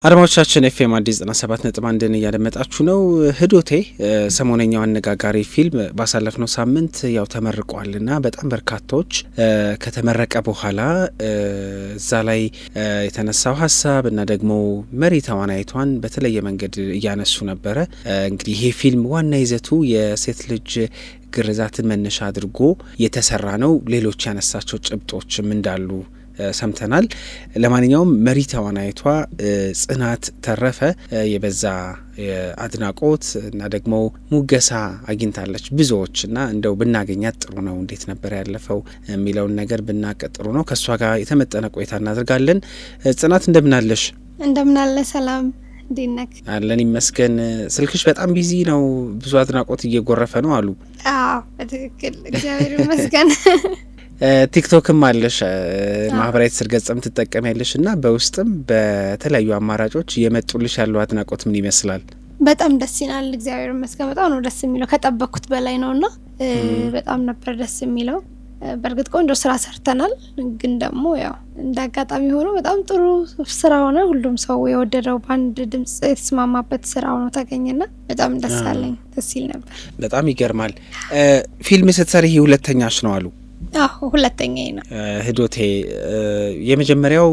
አድማጮቻችን ኤፍኤም አዲስ 97.1 እያደመጣችሁ ነው። ህዶቴ ሰሞነኛው አነጋጋሪ ፊልም ባሳለፍነው ሳምንት ያው ተመርቋልና በጣም በርካታዎች ከተመረቀ በኋላ እዛ ላይ የተነሳው ሀሳብ እና ደግሞ መሪ ተዋናይቷን በተለየ መንገድ እያነሱ ነበረ። እንግዲህ ይሄ ፊልም ዋና ይዘቱ የሴት ልጅ ግርዛትን መነሻ አድርጎ የተሰራ ነው። ሌሎች ያነሳቸው ጭብጦችም እንዳሉ ሰምተናል። ለማንኛውም መሪ ተዋናይቷ ጽናት ተረፈ የበዛ አድናቆት እና ደግሞ ሙገሳ አግኝታለች ብዙዎች እና እንደው ብናገኛት ጥሩ ነው፣ እንዴት ነበር ያለፈው የሚለውን ነገር ብናቀጥሩ ነው። ከሷ ጋር የተመጠነ ቆይታ እናደርጋለን። ጽናት እንደምናለሽ? እንደምናለ ሰላም ዲነክ አለን ይመስገን። ስልክሽ በጣም ቢዚ ነው፣ ብዙ አድናቆት እየጎረፈ ነው አሉ። አዎ በትክክል እግዚአብሔር ይመስገን። ቲክቶክም አለሽ፣ ማህበራዊ ትስስር ገጽም ትጠቀሚያለሽ እና በውስጥም በተለያዩ አማራጮች እየመጡልሽ ያለው አድናቆት ምን ይመስላል? በጣም ደስ ይላል። እግዚአብሔር ይመስገን። በጣም ነው ደስ የሚለው፣ ከጠበቅኩት በላይ ነውና በጣም ነበር ደስ የሚለው። በእርግጥ ቆንጆ ስራ ሰርተናል፣ ግን ደግሞ ያው እንደ አጋጣሚ ሆኖ በጣም ጥሩ ስራ ሆነ። ሁሉም ሰው የወደደው በአንድ ድምጽ የተስማማበት ስራ ሆኖ ተገኘና በጣም ደስ አለኝ። ደስ ይል ነበር። በጣም ይገርማል። ፊልም ስትሰሪ ይሄ ሁለተኛሽ ነው አሉ? አዎ ሁለተኛዬ ነው። ህዶቴ የመጀመሪያው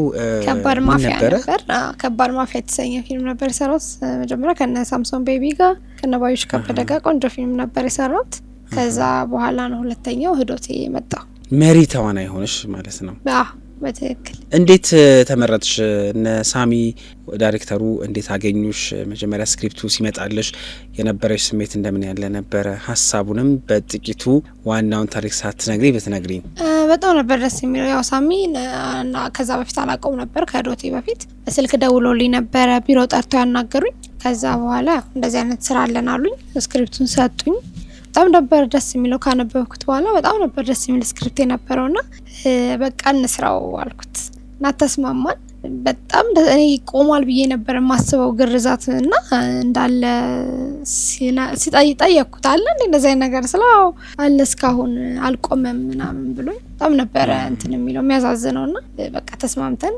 ከባድ ማፊያ ነበር። ከባድ ማፊያ የተሰኘ ፊልም ነበር የሰራሁት። መጀመሪያ ከነ ሳምሶን ቤቢ ጋር ከነ ባዩሽ ከበደ ጋር ቆንጆ ፊልም ነበር የሰራሁት። ከዛ በኋላ ነው ሁለተኛው ህዶቴ የመጣው። መሪ ተዋናይ ሆነሽ ማለት ነው? አዎ በትክክል። እንዴት ተመረጥሽ? እነ ሳሚ ዳይሬክተሩ እንዴት አገኙሽ? መጀመሪያ ስክሪፕቱ ሲመጣልሽ የነበረሽ ስሜት እንደምን ያለ ነበረ? ሀሳቡንም በጥቂቱ ዋናውን ታሪክ ሳትነግሪ ብትነግሪኝ። በጣም ነበር ደስ የሚለው። ያው ሳሚ ከዛ በፊት አላውቀውም ነበር። ከህዶቴ በፊት ስልክ ደውሎልኝ ነበረ፣ ቢሮ ጠርቶ ያናገሩኝ። ከዛ በኋላ እንደዚህ አይነት ስራ አለን አሉኝ፣ ስክሪፕቱን ሰጡኝ። በጣም ነበር ደስ የሚለው። ካነበብኩት በኋላ በጣም ነበር ደስ የሚል ስክሪፕት የነበረውና በቃ እንስራው አልኩት እና ተስማማን። በጣም እኔ ቆሟል ብዬ ነበር የማስበው ግርዛት እና እንዳለ ሲጠየቅኩት አለ እንደዚህ አይነት ነገር ስለው አለ እስካሁን አልቆመም ምናምን ብሎኝ በጣም ነበረ እንትን የሚለው የሚያሳዝነውና በቃ ተስማምተን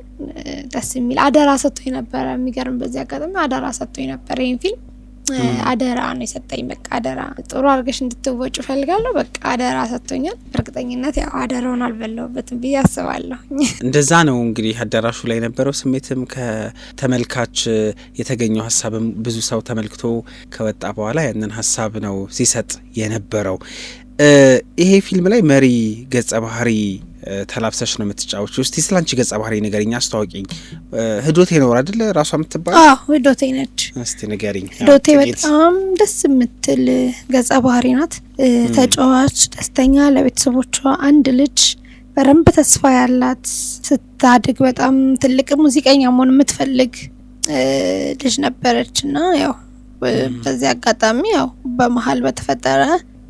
ደስ የሚል አደራ ሰጥቶኝ ነበረ። የሚገርም በዚህ አጋጣሚ አደራ ሰጥቶኝ ነበር። ይሄን ፊልም አደራ ነው የሰጠኝ። በቃ አደራ ጥሩ አድርገሽ እንድትወጪ ፈልጋለሁ። በቃ አደራ ሰጥቶኛል። በእርግጠኝነት ያው አደራውን አልበላሁበትም ብዬ አስባለሁ። እንደዛ ነው እንግዲህ አዳራሹ ላይ የነበረው ስሜትም ከተመልካች የተገኘው ሀሳብም ብዙ ሰው ተመልክቶ ከወጣ በኋላ ያንን ሀሳብ ነው ሲሰጥ የነበረው። ይሄ ፊልም ላይ መሪ ገጸ ባህሪ ተላብሰሽ ነው የምትጫወች። ውስጥ ስላንቺ ገጸ ባህሪ ንገሪኝ፣ አስተዋውቂኝ። ህዶቴ ነው አይደል ራሷ የምትባል? አዎ ህዶቴ ነች። እስቲ ንገሪኝ። ህዶቴ በጣም ደስ የምትል ገጸ ባህሪ ናት። ተጫዋች፣ ደስተኛ፣ ለቤተሰቦቿ አንድ ልጅ፣ በረንብ ተስፋ ያላት፣ ስታድግ በጣም ትልቅ ሙዚቀኛ መሆን የምትፈልግ ልጅ ነበረችና ያው በዚህ አጋጣሚ ያው በመሀል በተፈጠረ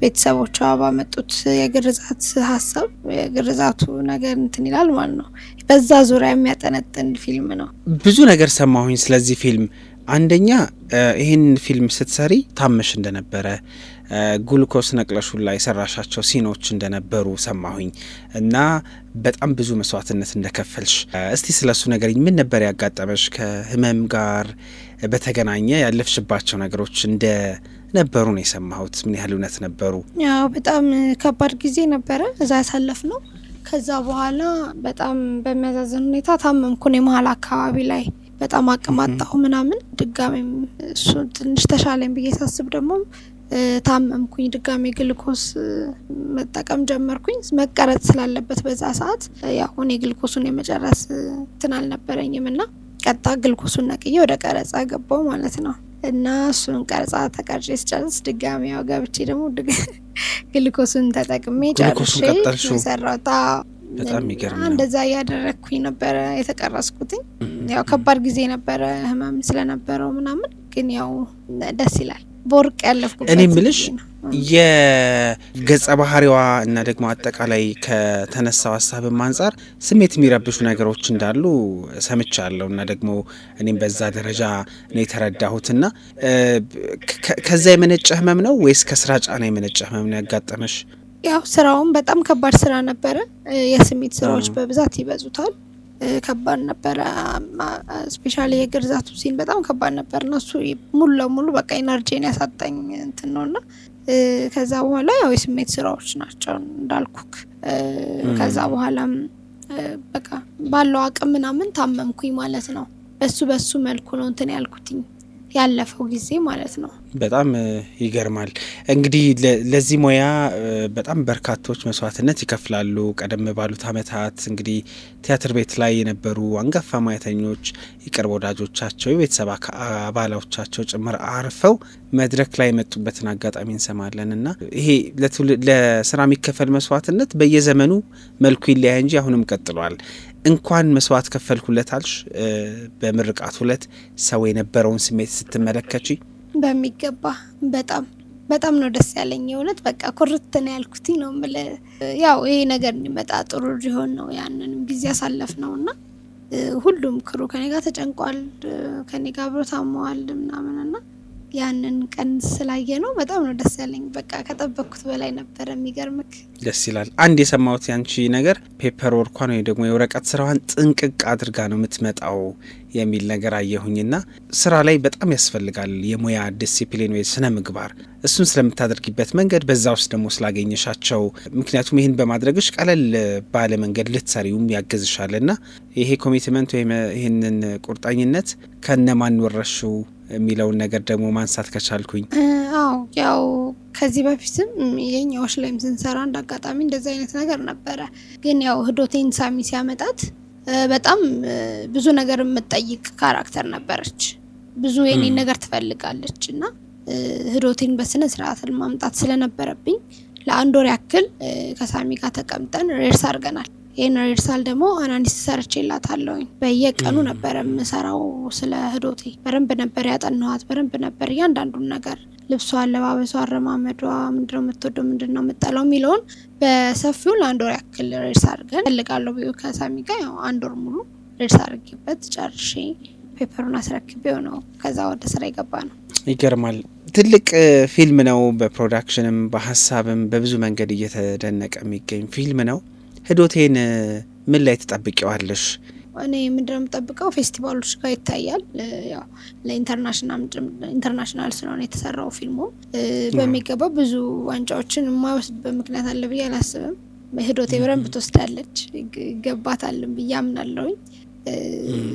ቤተሰቦቿ ባመጡት የግርዛት ሀሳብ የግርዛቱ ነገር እንትን ይላል ማለት ነው። በዛ ዙሪያ የሚያጠነጥን ፊልም ነው። ብዙ ነገር ሰማሁኝ ስለዚህ ፊልም። አንደኛ ይህን ፊልም ስትሰሪ ታመሽ እንደነበረ፣ ጉልኮስ ነቅለሹ ላይ የሰራሻቸው ሲኖች እንደነበሩ ሰማሁኝ እና በጣም ብዙ መስዋዕትነት እንደከፈልሽ። እስቲ ስለሱ ነገርኝ። ምን ነበር ያጋጠመሽ? ከህመም ጋር በተገናኘ ያለፍሽባቸው ነገሮች እንደ ነበሩ ነው የሰማሁት። ምን ያህል እውነት ነበሩ? ያው በጣም ከባድ ጊዜ ነበረ እዛ ያሳለፍ ነው። ከዛ በኋላ በጣም በሚያዛዝን ሁኔታ ታመምኩን። የመሀል አካባቢ ላይ በጣም አቅማጣሁ ምናምን። ድጋሜም እሱ ትንሽ ተሻለኝ ብዬ ሳስብ ደግሞ ታመምኩኝ። ድጋሜ ግልኮስ መጠቀም ጀመርኩኝ። መቀረጽ ስላለበት በዛ ሰዓት ያው እኔ ግልኮሱን የመጨረስ እንትን አልነበረኝም እና ቀጣ ግልኮሱን ነቅዬ ወደ ቀረጻ ገባው ማለት ነው። እና እሱን ቀረጻ ተቀርጬ ስጨርስ ድጋሜ ያው ገብቼ ደግሞ ግልኮሱን ተጠቅሜ ጨርሼ ሰራታ። በጣም ይገርም። እንደዛ እያደረግኩኝ ነበረ የተቀረስኩትኝ። ያው ከባድ ጊዜ ነበረ፣ ህመም ስለነበረው ምናምን፣ ግን ያው ደስ ይላል። ቦርቅ ያለፍኩበት። እኔ ምልሽ የገጸ ባህሪዋ እና ደግሞ አጠቃላይ ከተነሳው ሀሳብም አንጻር ስሜት የሚረብሹ ነገሮች እንዳሉ ሰምቻለሁ እና ደግሞ እኔም በዛ ደረጃ ነው የተረዳሁትና ከዛ የመነጨ ህመም ነው ወይስ ከስራ ጫና የመነጨ ህመም ነው ያጋጠመሽ? ያው ስራውን በጣም ከባድ ስራ ነበረ። የስሜት ስራዎች በብዛት ይበዙታል። ከባድ ነበረ። ስፔሻሊ የግርዛቱ ሲን በጣም ከባድ ነበር። እነሱ ሙሉ ለሙሉ በቃ ኢነርጂን ያሳጣኝ እንትን ነውና ከዛ በኋላ ያው የስሜት ስራዎች ናቸው እንዳልኩክ። ከዛ በኋላም በቃ ባለው አቅም ምናምን ታመምኩኝ ማለት ነው። በሱ መልኩ ነው እንትን ያልኩትኝ ያለፈው ጊዜ ማለት ነው። በጣም ይገርማል። እንግዲህ ለዚህ ሙያ በጣም በርካቶች መስዋዕትነት ይከፍላሉ። ቀደም ባሉት አመታት እንግዲህ ቲያትር ቤት ላይ የነበሩ አንጋፋ ሙያተኞች የቅርብ ወዳጆቻቸው፣ የቤተሰብ አባሎቻቸው ጭምር አርፈው መድረክ ላይ የመጡበትን አጋጣሚ እንሰማለን እና ይሄ ለስራ የሚከፈል መስዋዕትነት በየዘመኑ መልኩ ይለያይ እንጂ አሁንም ቀጥሏል። እንኳን መስዋዕት ከፈልኩለት አልሽ በምርቃቱ ዕለት ሰው የነበረውን ስሜት ስትመለከቺ? በሚገባ በጣም ነው ደስ ያለኝ። የእውነት በቃ ኩርት ነው ያልኩት ነው የምልህ። ያው ይሄ ነገር እንዲመጣ ጥሩ ሊሆን ነው ያንንም ጊዜ ያሳለፍ ነውና ሁሉም ክሩ ከኔ ጋር ተጨንቋል፣ ከኔ ጋር አብሮ ታመዋል ምናምንና ያንን ቀን ስላየ ነው በጣም ነው ደስ ያለኝ። በቃ ከጠበቅኩት በላይ ነበር። የሚገርምክ ደስ ይላል። አንድ የሰማሁት ያንቺ ነገር ፔፐር ወርኳን ወይ ደግሞ የወረቀት ስራዋን ጥንቅቅ አድርጋ ነው የምትመጣው የሚል ነገር አየሁኝና ስራ ላይ በጣም ያስፈልጋል የሙያ ዲሲፕሊን ወይ ስነ ምግባር። እሱን ስለምታደርጊበት መንገድ በዛ ውስጥ ደግሞ ስላገኘሻቸው፣ ምክንያቱም ይህን በማድረግሽ ቀለል ባለ መንገድ ልትሰሪውም ያገዝሻልና ይሄ ኮሚትመንት ወይም ይህንን ቁርጠኝነት ከነማን ወረሽው የሚለውን ነገር ደግሞ ማንሳት ከቻልኩኝ። አዎ ያው ከዚህ በፊትም የኛዎች ላይም ስንሰራ እንዳጋጣሚ እንደዚህ አይነት ነገር ነበረ። ግን ያው ህዶቴን ሳሚ ሲያመጣት በጣም ብዙ ነገር የምትጠይቅ ካራክተር ነበረች። ብዙ የኔን ነገር ትፈልጋለች እና ህዶቴን በስነ ስርዓት ማምጣት ስለነበረብኝ ለአንድ ወር ያክል ከሳሚ ጋር ተቀምጠን ሬርስ አድርገናል። ይሄን ሪርሳል ደግሞ አናኒስ ሰርቼላታለሁኝ። በየቀኑ ነበር የምሰራው። ስለ ህዶቴ በደንብ ነበር ያጠናኋት። በደንብ ነበር እያንዳንዱን ነገር ልብሷ፣ አለባበሷ፣ አረማመዷ፣ ምንድነው የምትወደው፣ ምንድነው የምትጠላው የሚለውን በሰፊው ለአንድ ወር ያክል ሬርስ አድርገን ፈልጋለሁ ብዬ ከሳሚ ጋር ያው አንድ ወር ሙሉ ሬርስ አድርጌበት ጨርሼ ፔፐሩን አስረክቤው ነው ከዛ ወደ ስራ የገባ ነው። ይገርማል። ትልቅ ፊልም ነው። በፕሮዳክሽንም በሀሳብም በብዙ መንገድ እየተደነቀ የሚገኝ ፊልም ነው። ህዶቴን ምን ላይ ትጠብቂዋለሽ? እኔ ምንድነው የምጠብቀው ፌስቲቫሎች ጋር ይታያል። ያው ለኢንተርናሽናል ስለሆነ የተሰራው ፊልሙ በሚገባ ብዙ ዋንጫዎችን የማይወስድበት ምክንያት አለ ብዬ አላስብም። ህዶቴ በረንብ ትወስዳለች፣ ይገባታልም ብዬ አምናለሁኝ።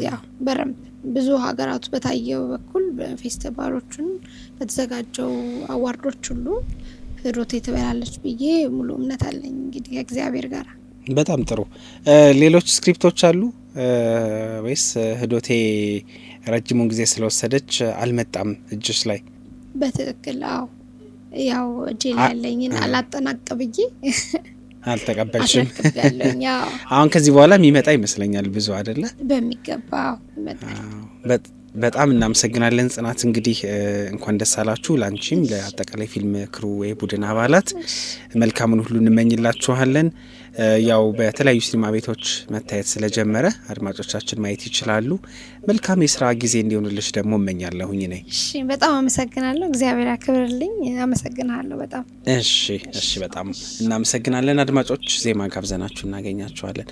ያው በረንብ ብዙ ሀገራቱ በታየው በኩል በፌስቲቫሎቹን በተዘጋጀው አዋርዶች ሁሉ ህዶቴ ትበላለች ብዬ ሙሉ እምነት አለኝ እንግዲህ ከእግዚአብሔር ጋር። በጣም ጥሩ። ሌሎች ስክሪፕቶች አሉ ወይስ ህዶቴ ረጅሙን ጊዜ ስለወሰደች አልመጣም እጅሽ ላይ? በትክክል አዎ። ያው እጄ ላይ ያለኝን አላጠናቅ ብዬ አልተቀበልሽም? ያው አሁን ከዚህ በኋላ የሚመጣ ይመስለኛል ብዙ አይደለ? በሚገባ ይመጣል። በጣም እናመሰግናለን ጽናት። እንግዲህ እንኳን ደስ አላችሁ። ላንቺም ለአጠቃላይ ፊልም ክሩ የቡድን አባላት መልካሙን ሁሉ እንመኝላችኋለን። ያው በተለያዩ ሲኒማ ቤቶች መታየት ስለጀመረ አድማጮቻችን ማየት ይችላሉ። መልካም የስራ ጊዜ እንዲሆንልሽ ደግሞ እመኛለሁኝ ነኝ። እሺ፣ በጣም አመሰግናለሁ። እግዚአብሔር ያክብርልኝ። አመሰግናለሁ በጣም። እሺ፣ በጣም እናመሰግናለን። አድማጮች ዜማ ጋብዘናችሁ እናገኛችኋለን።